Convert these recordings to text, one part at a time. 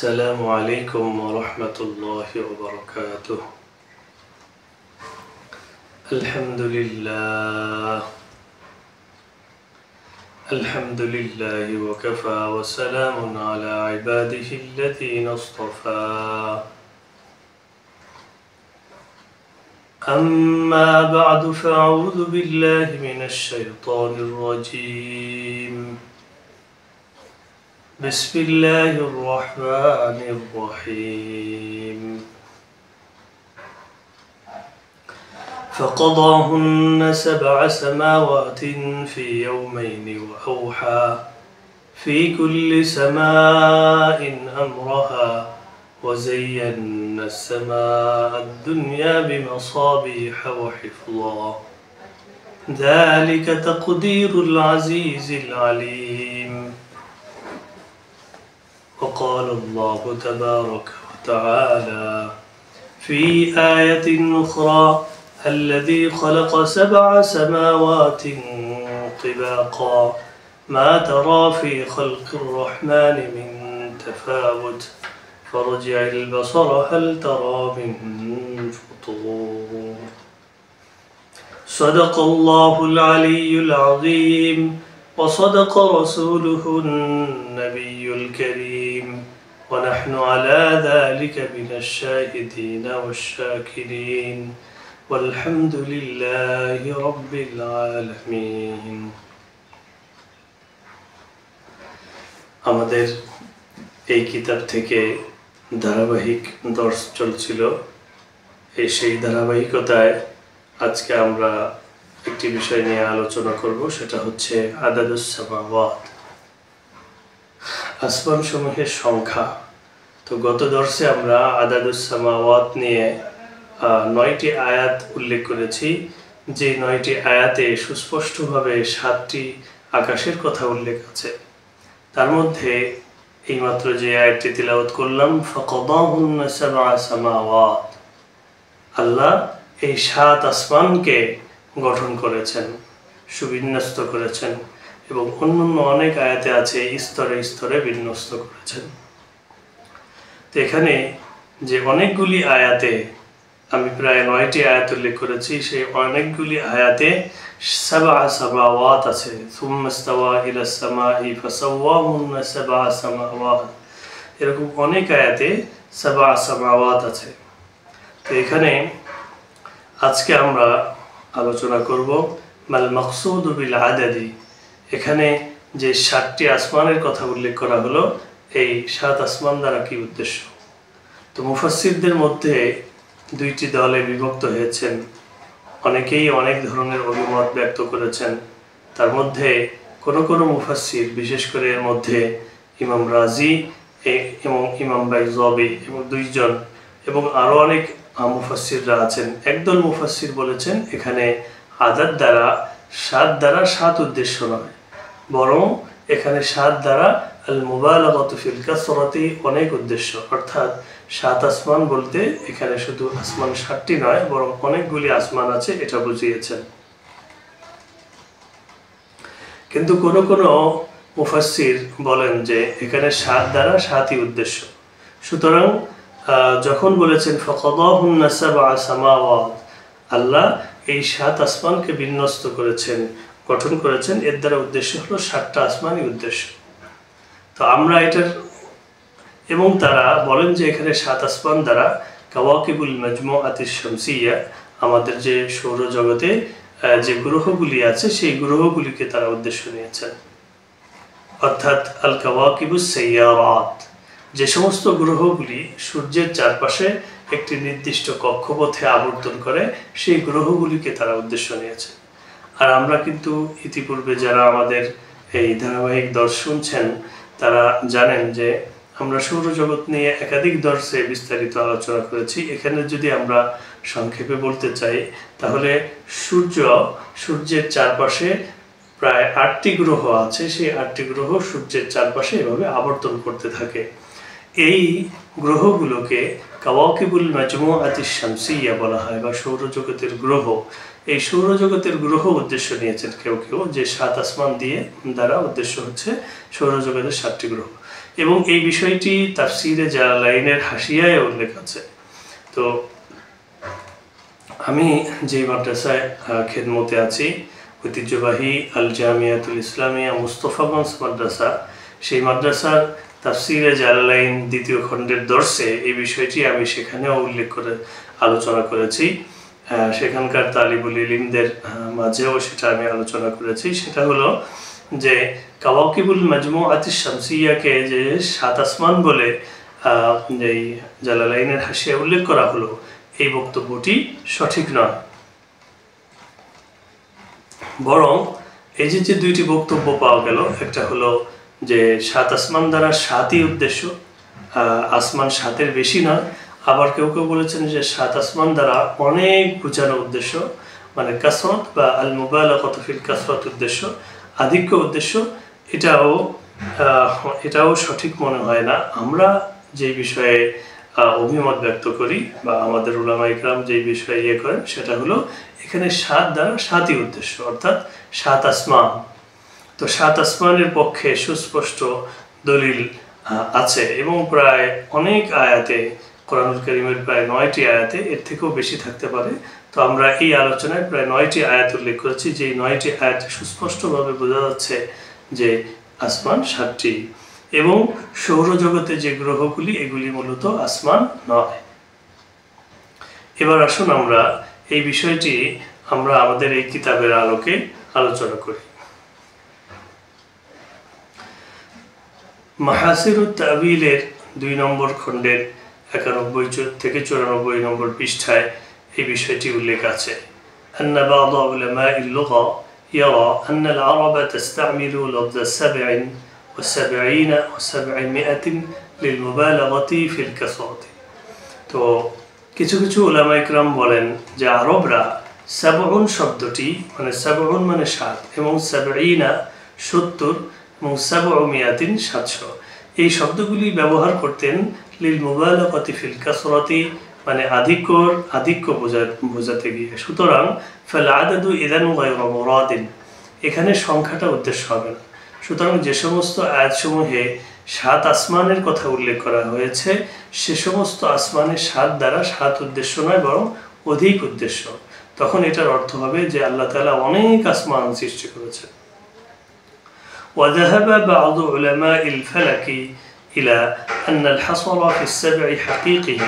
السلام عليكم ورحمة الله وبركاته. الحمد لله وكفى وسلام على عباده الذين اصطفى. أما بعد فأعوذ بالله من الشيطان الرجيم. بسم الله الرحمن الرحيم. فقضاهن 7 سماوات في يومين وأوحى في كل سماء أمرها وزينا السماء الدنيا بمصابيح وحفظا ذلك تقدير العزيز العليم. وقال الله تبارك وتعالى في آية أخرى الذي خلق 7 سماوات طباقا ما ترى في خلق الرحمن من تفاوت فارجع البصر هل ترى من فطور. صدق الله العلي العظيم وصدق رسوله النبي الكريم ونحن على ذلك من الشاهدين والشاكرين والحمد لله رب العالمين. আমাদের এই কিতাব থেকে ধারাবাহিক দর্শ চলছিল। সেই ধারাবাহিকতায় আজকে আমরা একটি বিষয় নিয়ে আলোচনা করব, সেটা হচ্ছে আদাদুস সামাওয়াত, আসমান সমূহের সংখ্যা। তো গত দর্শে আমরা আদাদুস সামাওয়াত নিয়ে 9টি আয়াত উল্লেখ করেছি। যে 9টি আয়াতে সুস্পষ্টভাবে 7টি আকাশের কথা উল্লেখ আছে। তার মধ্যে এইমাত্র যে আয়াতটি তিলাওয়াত করলাম, ফাকাদাহুন্না 7 সামাওয়াত, আল্লাহ এই 7 আসমানকে গঠন করেছেন, সুবিন্যস্ত করেছেন এবং অন্যান্য অনেক আয়াতে আছে স্তরে স্তরে বিন্যস্ত করেছেন। তো এখানে যে অনেকগুলি আয়াতে, আমি প্রায় 9টি আয়াত উল্লেখ করেছি, সেই অনেকগুলি আয়াতে 7 সামাওয়াত আছে। সুম্মা ইস্তাওয়া ইলাস সামাই ফাসাওয়াহুন্না 7 সামাওয়াত, এরকম অনেক আয়াতে 7 সামাওয়াত আছে। তো এখানে আজকে আমরা আলোচনা করব মাল মাকসুদ বিল আদাদি। এখানে যে 7টি আসমানের কথা উল্লেখ করা হলো, এই 7 আসমান দ্বারা কি উদ্দেশ্য। তো মুফাসসিরদের মধ্যে 2টি দলে বিভক্ত হয়েছেন। অনেকেই অনেক ধরনের অভিমত ব্যক্ত করেছেন। তার মধ্যে কোনো মুফাসসির, বিশেষ করে এর মধ্যে ইমাম রাজি এবং ইমাম বাইজাবি এবং 2 জন এবং আরও অনেক মুফাসসিররা আছেন, একদল মুফাসসির বলেছেন এখানে আদাদ দ্বারা 7 দ্বারা 7 উদ্দেশ্য নয়, বরং এখানে 7 দ্বারা আল মুবালাগাতু ফিল কাসরাতি অনেক উদ্দেশ্য। অর্থাৎ 7 আসমান বলতে এখানে শুধু আসমান 7টি নয়, বরং অনেকগুলি আসমান আছে, এটা বুঝিয়েছেন। কিন্তু কোনো মুফাসসির বলেন যে এখানে 7 দ্বারা 7ই উদ্দেশ্য। সুতরাং যখন বলেছেন ফাকাদাহুন্না 7 সামাওয়াত, আল্লাহ এই 7 আসমানকে বিন্যস্ত করেছেন, গঠন করেছেন, এর দ্বারা উদ্দেশ্য হলো 7টা আসমানই উদ্দেশ্য। তো আমরা এটার, এবং তারা বলেন যে এখানে 7 আসমান দ্বারা কাওয়াকিবুল মাজমুআতিশ শামসিয়া, আমাদের যে সৌরজগতে যে গ্রহগুলি আছে সেই গ্রহগুলিকে তারা উদ্দেশ্য নিয়েছেন। অর্থাৎ আল কাওয়াকিবুস সাইয়ারাত, যে সমস্ত গ্রহগুলি সূর্যের চারপাশে একটি নির্দিষ্ট কক্ষপথে আবর্তন করে, সেই গ্রহগুলিকে তারা উদ্দেশ্য নিয়েছে। আর আমরা কিন্তু ইতিপূর্বে যারা আমাদের এই ধারাবাহিক দর্শ শুনছেন তারা জানেন যে আমরা সৌরজগৎ নিয়ে একাধিক দর্শে বিস্তারিত আলোচনা করেছি। এখানে যদি আমরা সংক্ষেপে বলতে চাই, তাহলে সূর্যের চারপাশে প্রায় 8টি গ্রহ আছে। সেই 8টি গ্রহ সূর্যের চারপাশে এভাবে আবর্তন করতে থাকে। এই গ্রহগুলোকে কাওয়াকিবুল মাজমুআতিশ শামসিয়া বলা হয়, বা সৌরজগতের গ্রহ। এই সৌরজগতের গ্রহ উদ্দেশ্য নিয়েছেন কেউ কেউ, যে 7 আসমান দিয়ে দ্বারা উদ্দেশ্য হচ্ছে সৌরজগতের 7টি গ্রহ। এবং এই বিষয়টি তাফসিরে জালালাইনের হাসিয়ায় উল্লেখ আছে। তো আমি যে মাদ্রাসায় খেদমতে আছি, ঐতিহ্যবাহী আল জামিয়াতুল ইসলামিয়া মুস্তফাগঞ্জ মাদ্রাসা, সেই মাদ্রাসার তাফসিরে জালালাইন দ্বিতীয় খণ্ডের দর্শে এই বিষয়টি আমি সেখানেও উল্লেখ করে আলোচনা করেছি। সেখানকার তালিবুল ইলমদের মাঝেও সেটা আমি আলোচনা করেছি। সেটা হলো যে কাওয়াকিবুল মাজমুআতিশ শামসিয়াকে যে 7 আসমান বলে এই জালালাইনের হাসিয়া উল্লেখ করা হলো, এই বক্তব্যটি সঠিক নয়। বরং এই যে দুইটি বক্তব্য পাওয়া গেল, একটা হলো যে 7 আসমান দ্বারা 7ই উদ্দেশ্য, আসমান 7-এর বেশি নয়। আবার কেউ কেউ বলেছেন যে 7 আসমান দ্বারা অনেক বোঝানো উদ্দেশ্য, মানে কাসরত বা আল মুবালাগাতু ফিল কাসরত উদ্দেশ্য, আধিক্য উদ্দেশ্য। এটাও সঠিক মনে হয় না। আমরা যে বিষয়ে অভিমত ব্যক্ত করি বা আমাদের উলামা ইকরাম যে বিষয়ে করেন, সেটা হলো এখানে 7 দ্বারা 7ই উদ্দেশ্য, অর্থাৎ 7 আসমান। তো 7 আসমানের পক্ষে সুস্পষ্ট দলিল আছে এবং প্রায় অনেক আয়াতে, কোরআনুল কারীমের প্রায় 9টি আয়াতে, এর থেকেও বেশি থাকতে পারে। তো আমরা এই আলোচনায় প্রায় 9টি আয়াত উল্লেখ করেছি, যে 9টি আয়াতে সুস্পষ্টভাবে বোঝা যাচ্ছে যে আসমান 7টি, এবং সৌরজগতে যে গ্রহগুলি, এগুলি মূলত আসমান নয়। এবার আসুন আমরা এই বিষয়টি আমরা আমাদের এই কিতাবের আলোকে আলোচনা করি। মাহাসিরুত তা'ওয়িলের 2 নম্বর খণ্ডের 91 থেকে 94 নম্বর পৃষ্ঠায় এই বিষয়টি উল্লেখ আছে। আন্না বা'দ উলামা'ইল লুগা ইয়ারা আন্না আল-আরব তাস্তা'মিলু লফজ 77 ও 700 লিল-মুবালাগাতি ফিল কাসরাত। তো কিছু কিছু উলামা ইকরাম বলেন যে আরবরা ৭০ শব্দটি, মানে ৭০ মানে 7 এবং ৭০ 70 এবং ৭০০ 700, এই শব্দগুলি ব্যবহার করতেন লিল মুবালাগাতি ফিল কাসরাতি, মানে আধিক্য বোঝাতে গিয়ে। সুতরাং ফাল আদাদু ইযান গায়রা মুরাদিন, এখানে সংখ্যাটা উদ্দেশ্য হবে না। সুতরাং যে সমস্ত আয়াতসমূহে 7 আসমানের কথা উল্লেখ করা হয়েছে, সে সমস্ত আসমানের 7 দ্বারা 7 উদ্দেশ্য নয়, বরং অধিক উদ্দেশ্য। তখন এটার অর্থ হবে যে আল্লাহ তাআলা অনেক আসমান সৃষ্টি করেছেন। وذهب بعض علماء الفلك إلى أن الحصر في السبع حقيقي،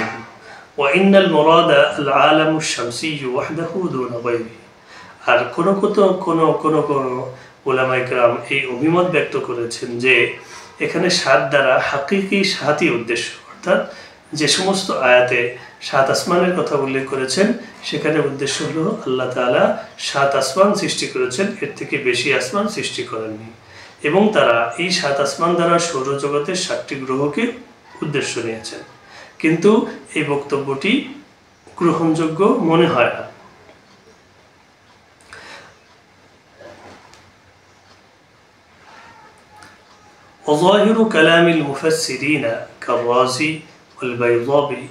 وإن المراد العالم الشمسي وحده دون غيره। আর কোন উলামা ইকরাম এই অভিমত ব্যক্ত করেছেন যে এখানে 7 দ্বারা হাকিকি 7ই উদ্দেশ্য, অর্থাৎ যে সমস্ত আয়াতে 7 আসমানের কথা উল্লেখ করেছেন, সেখানে উদ্দেশ্য হলো আল্লাহ তাআলা 7 আসমান সৃষ্টি করেছেন, এর থেকে বেশি আসমান সৃষ্টি করেননি। এবং তারা এই 7 আসমান দ্বারা সৌরজগতের 7টি গ্রহকে উদ্দেশ্য নিয়েছেন। কিন্তু এই বক্তব্যটি গ্রহণযোগ্য মনে হয় না। وظاهر كلام المفسرين كالرازي والبيضاوي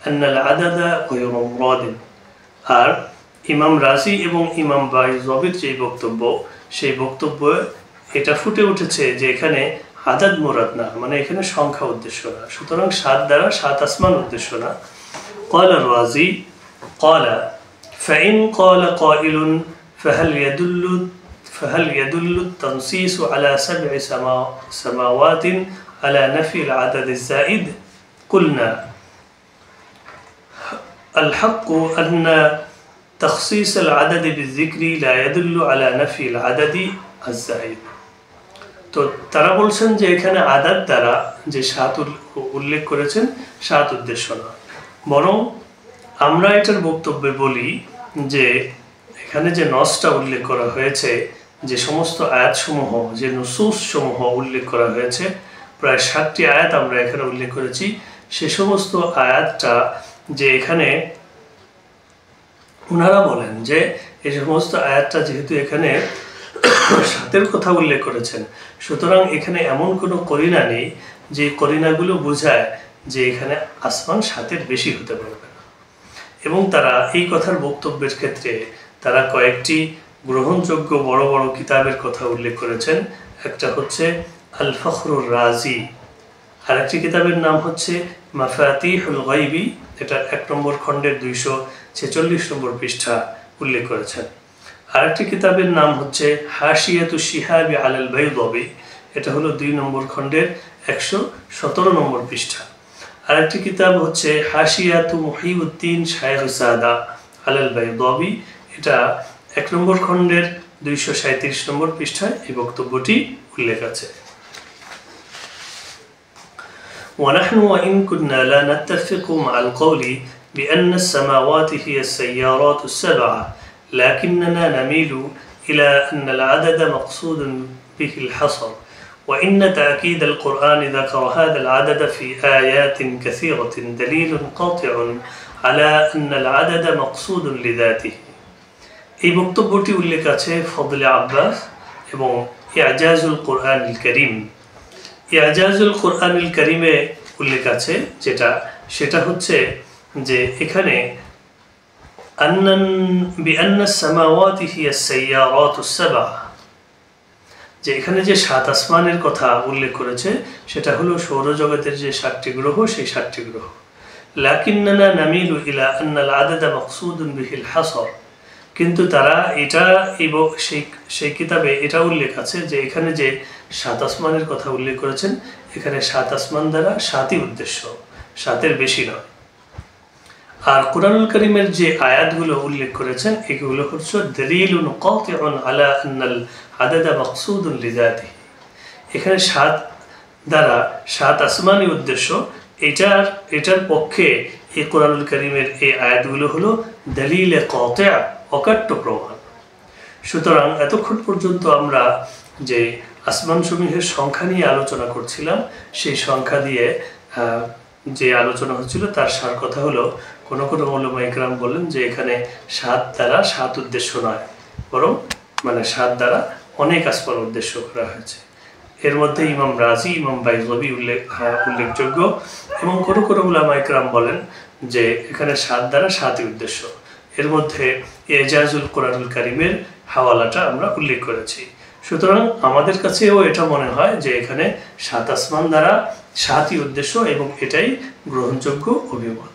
أن العدد غير مراد। আর ইমাম রাজি এবং ইমাম বাইজাবির যে বক্তব্য, সেই বক্তব্য এটা ফুটে উঠেছে যে এখানে আদাদ মুরাদ না, মানে এখানে সংখ্যা উদ্দেশ্য না। সুতরাং 7 দ্বারা 7 আসমান উদ্দেশ্য না। قال الرازي قال فإن قال قائل فهل يدل التنصيص على 7 سماوات على نفي العدد الزائد؟ قلنا الحق أن تخصيص العدد بالذكر لا يدل على نفي العدد الزائد। তো তারা বলছেন যে এখানে আদাদ দ্বারা যে 7 উল্লেখ করেছেন 7 উদ্দেশ্য না, বরং আমরা এটার বক্তব্যে বলি যে এখানে যে নসটা উল্লেখ করা হয়েছে, যে সমস্ত আয়াতসমূহ, যে নুসুস সমূহ উল্লেখ করা হয়েছে, প্রায় 7টি আয়াত আমরা এখানে উল্লেখ করেছি, সে সমস্ত আয়াতটা যে এখানে ওনারা বলেন যে এই সমস্ত আয়াতটা যেহেতু এখানে 7-এর কথা উল্লেখ করেছেন, সুতরাং এখানে এমন কোনো করিনা নেই যে করিনাগুলো বোঝায় যে এখানে আসমান 7-এর বেশি হতে পারবে না। এবং তারা এই কথার বক্তব্যের ক্ষেত্রে তারা কয়েকটি গ্রহণযোগ্য বড় বড় কিতাবের কথা উল্লেখ করেছেন। একটা হচ্ছে আল ফখরুর রাজি, আরেকটি কিতাবের নাম হচ্ছে মাফাতিহুল গায়বি, এটা 1 নম্বর খণ্ডের 246 নম্বর পৃষ্ঠা উল্লেখ করেছেন। আরেকটি কিতাবের নাম হচ্ছে হাশিয়াতু শিহাবি আলাল বাইদাবি, এটা হলো 2 নম্বর খণ্ডের 117 নম্বর পৃষ্ঠা। আরেকটি কিতাব হচ্ছে হাশিয়াতু মুহিউদ্দিন শাইখ সাদা আলাল বাইদাবি, এটা 1 নম্বর খণ্ডের 237 নম্বর পৃষ্ঠায় এই বক্তব্যটি উল্লেখ আছে। ونحن وإن كنا لا نتفق مع القول بأن السماوات هي السيارات السبعة، لكننا نميل إلى أن العدد مقصود به الحصر، وإن تأكيد القرآن ذكر هذا العدد في آيات كثيرة دليل قاطع على أن العدد مقصود لذاته। এই বক্তব্যটি উল্লেখ আছে ফজলে আব্বাস এবং ইজাজুল কোরআনুল কারীম। ইজাজুল কোরআনুল কারীমে উল্লেখ আছে সেটা হচ্ছে যে এখানে বিআন্নাস সামাওয়াতি হিয়াস সাইয়ারাতুস সাবআ, যে এখানে যে 7 আসমানের কথা উল্লেখ করেছে সেটা হলো সৌরজগতের যে 7টি গ্রহ, সেই 7টি গ্রহ। লাকিন্নানা নামিলু ইলা আন্নাল আদাদা মাকসুদুন বিহিল হাসর, কিন্তু তারা এটা সেই কিতাবে এটা উল্লেখ আছে যে এখানে যে 7 আসমানের কথা উল্লেখ করেছেন, এখানে 7 আসমান দ্বারা 7ই উদ্দেশ্য, 7-এর বেশি নয়। আর কুরআনুল কারীমের যে আয়াতগুলো উল্লেখ করেছেন এগুলো হচ্ছে দলিলুন কাতিউন আলা আন্নাল আদাদা মাকসুদুন লিযাতিহি, এখানে 7 দ্বারা 7 আসমানই উদ্দেশ্য, এটার পক্ষে এই কুরআনুল কারীমের এই আয়াতগুলো হলো দলিলে কাতিউ, অকাট্য প্রমাণ। সুতরাং এতক্ষণ পর্যন্ত আমরা যে আসমানসমূহের সংখ্যা নিয়ে আলোচনা করছিলাম, সেই সংখ্যা দিয়ে যে আলোচনা হচ্ছিল তার সার কথা হলো, কোনো উলামা ইকরাম বললেন যে এখানে 7 দ্বারা 7 উদ্দেশ্য নয়, বরং 7 দ্বারা অনেক আসমান উদ্দেশ্য করা হয়েছে। এর মধ্যে ইমাম রাজি, ইমাম বাইজাবি উল্লেখযোগ্য, এবং কোনো উলামা ইকরাম বলেন যে এখানে 7 দ্বারা 7ই উদ্দেশ্য। এর মধ্যে ইজাজুল কোরআনুল কারীমের হাওয়ালাটা আমরা উল্লেখ করেছি। সুতরাং আমাদের কাছেও এটা মনে হয় যে এখানে 7 আসমান দ্বারা 7ই উদ্দেশ্য এবং এটাই গ্রহণযোগ্য অভিমত।